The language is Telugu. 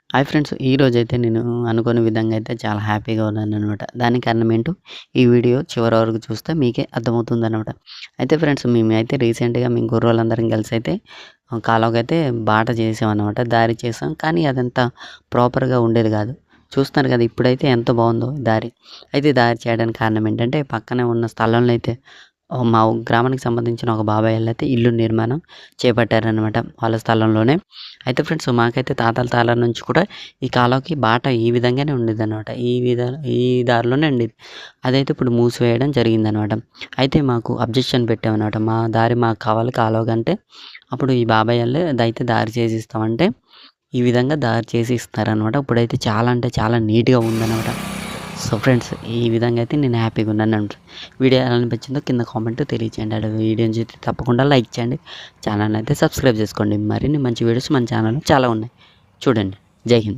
Hi friends. ఈరోజైతే నేను అనుకోని విధంగా అయితే చాలా హ్యాపీగా ఉన్నాననమాట. దానికి కారణం ఏంటో ఈ వీడియో చివరి వరకు చూస్తే మీకే అర్థమవుతుందనమాట. అయితే ఫ్రెండ్స్ మేమైతే రీసెంట్‌గా మేము కుర్రోళ్ళందరం కలిసైతే కాలువకైతే బాట చేసామనమాట. దారి చేసాం. కానీ అదంతా ప్రాపర్‌గా ఉండేది కాదు. చూస్తున్నారు కదా! ఇప్పుడైతే ఎంత బావుందో దారి. అయితే దారి చేయడానికి కారణం ఏంటంటే పక్కనే ఉన్న స్థలంలో అయితే మా గ్రామానికి సంబంధించిన ఒక బాబాయ్ ఆళ్ళైతే ఇల్లు నిర్మాణం చేపట్టారనమాట వాళ్ళ స్థలంలోనే. అయితే ఫ్రెండ్స్ మాకైతే తాతల తరాల నుంచి కూడా ఈ కాలువకి బాట ఈ విధంగానే ఉండేదనమాట. ఈ దారిలోనే ఉండేది. అదైతే ఇప్పుడు మూసివేయడం జరిగిందనమాట. అయితే మాకు అబ్జెక్షన్ పెట్టామనమాట. మా దారి మాకు కావాలి కాలువకంటే అప్పుడు ఈ బాబాయ్ ఆళ్ళే దయితే దారి చేసిస్తామంటే ఈ విధంగా దారి చేసి ఇస్తున్నారనమాట. ఇప్పుడైతే చాలా అంటే చాలా నీట్‌గా ఉందనమాట. సో ఫ్రెండ్స్ ఈ విధంగా అయితే నేను హ్యాపీగా ఉన్నానండి. వీడియో ఎలా అనిపించిందో కింద కామెంట్ తెలియచేయండి. అండ్ వీడియోని చూస్తే తప్పకుండా లైక్ చేయండి. ఛానల్‌ని అయితే సబ్స్క్రైబ్ చేసుకోండి. మరిన్ని మంచి వీడియోస్ మన ఛానల్‌లో చాలా ఉన్నాయి. చూడండి. జై హింద్.